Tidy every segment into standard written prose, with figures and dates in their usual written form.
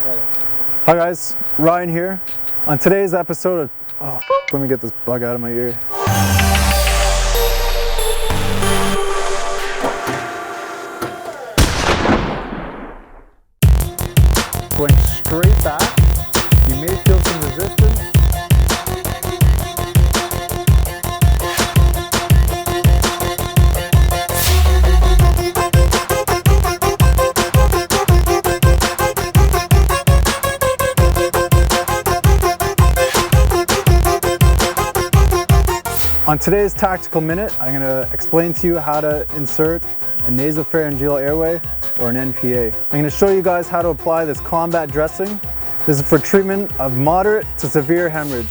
Hi guys, Ryan here. On today's episode of, let me get this bug out of my ear. Going straight back, you may feel some resistance. On today's Tactical Minute, I'm going to explain to you how to insert a nasopharyngeal airway or an NPA. I'm going to show you guys how to apply this combat dressing. This is for treatment of moderate to severe hemorrhage.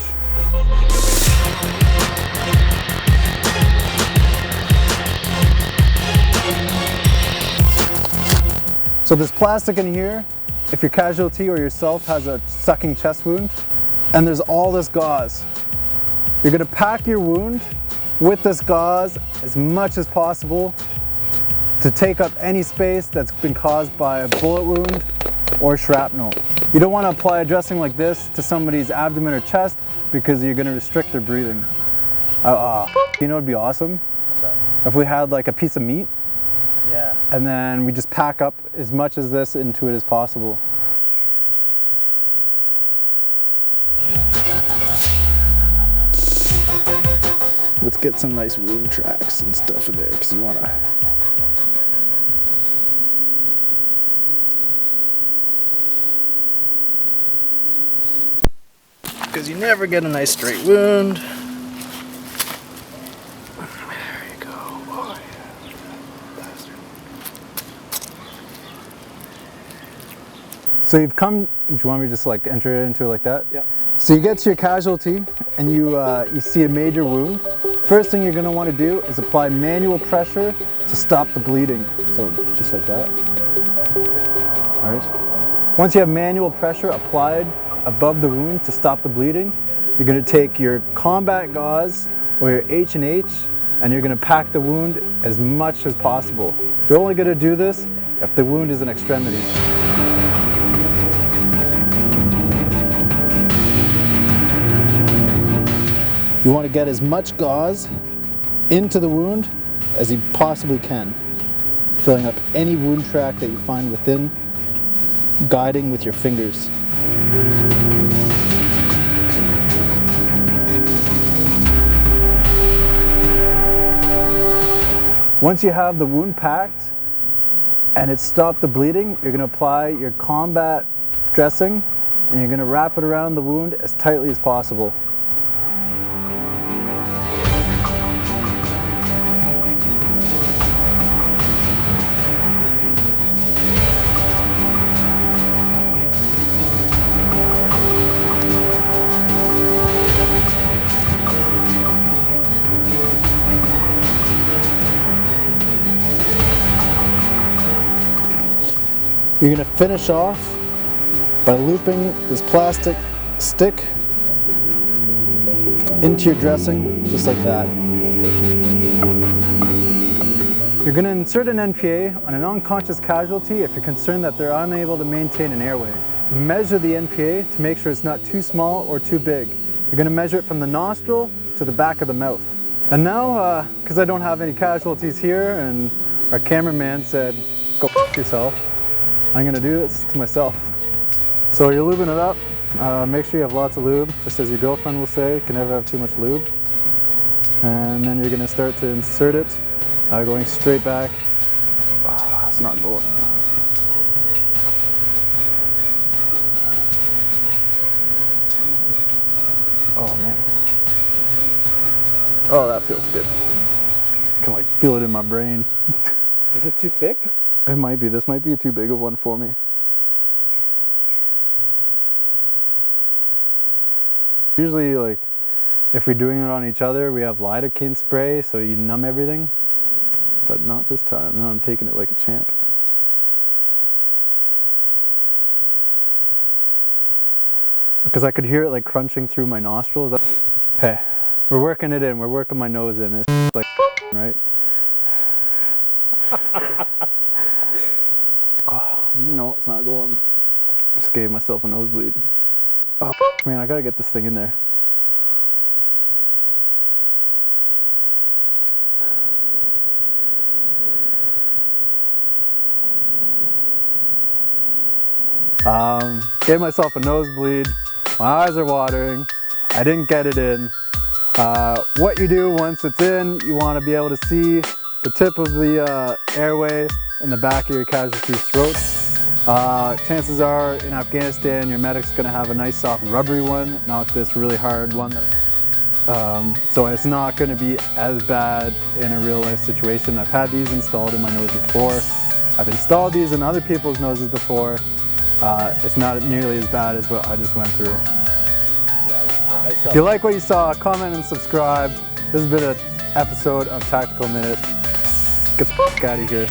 So there's plastic in here if your casualty or yourself has a sucking chest wound, and there's all this gauze. You're going to pack your wound with this gauze as much as possible to take up any space that's been caused by a bullet wound or shrapnel. You don't want to apply a dressing like this to somebody's abdomen or chest because you're going to restrict their breathing. You know what would be awesome? What's that? If we had like a piece of meat, Yeah. and then we just pack up as much as this into it as possible. Let's get some nice wound tracks and stuff in there because you want to. Because you never get a nice straight wound. There you go. Oh, yeah. Bastard. So you've come. Do you want me to just like enter it into it like that? Yeah. So you get to your casualty and you see a major wound. First thing you're going to want to do is apply manual pressure to stop the bleeding. So just like that. All right. Once you have manual pressure applied above the wound to stop the bleeding, you're going to take your combat gauze or your H&H and you're going to pack the wound as much as possible. You're only going to do this if the wound is an extremity. You want to get as much gauze into the wound as you possibly can, filling up any wound track that you find within, guiding with your fingers. Once you have the wound packed and it's stopped the bleeding, you're going to apply your combat dressing and you're going to wrap it around the wound as tightly as possible. You're going to finish off by looping this plastic stick into your dressing, just like that. You're going to insert an NPA on an unconscious casualty if you're concerned that they're unable to maintain an airway. Measure the NPA to make sure it's not too small or too big. You're going to measure it from the nostril to the back of the mouth. And now, because I don't have any casualties here and our cameraman said, go f*** yourself, I'm going to do this to myself. So you're lubing it up. Make sure you have lots of lube, just as your girlfriend will say, you can never have too much lube. And then you're going to start to insert it, going straight back. It's not going. Oh man. Oh, that feels good. I can like feel it in my brain. Is it too thick? It might be. This might be too big of one for me. Usually, like, if we're doing it on each other, we have lidocaine spray, so you numb everything. But not this time. No, I'm taking it like a champ. Because I could hear it like crunching through my nostrils. Hey, we're working it in. We're working my nose in. It's like, right? Oh, no, it's not going. Just gave myself a nosebleed. Oh man, I gotta get this thing in there. Gave myself a nosebleed. My eyes are watering. I didn't get it in. What you do once it's in, you want to be able to see the tip of the airway in the back of your casualty's throat. Chances are in Afghanistan your medic's going to have a nice soft rubbery one, not this really hard one. So it's not going to be as bad in a real life situation. I've had these installed in my nose before. I've installed these in other people's noses before. It's not nearly as bad as what I just went through. If you like what you saw, comment and subscribe. This has been an episode of Tactical Minute. Get the f*** out of here.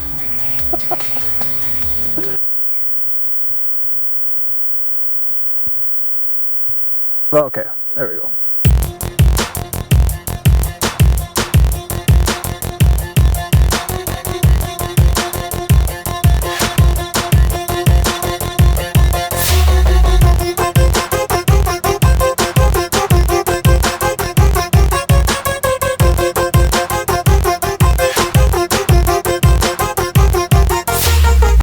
Okay, there we go.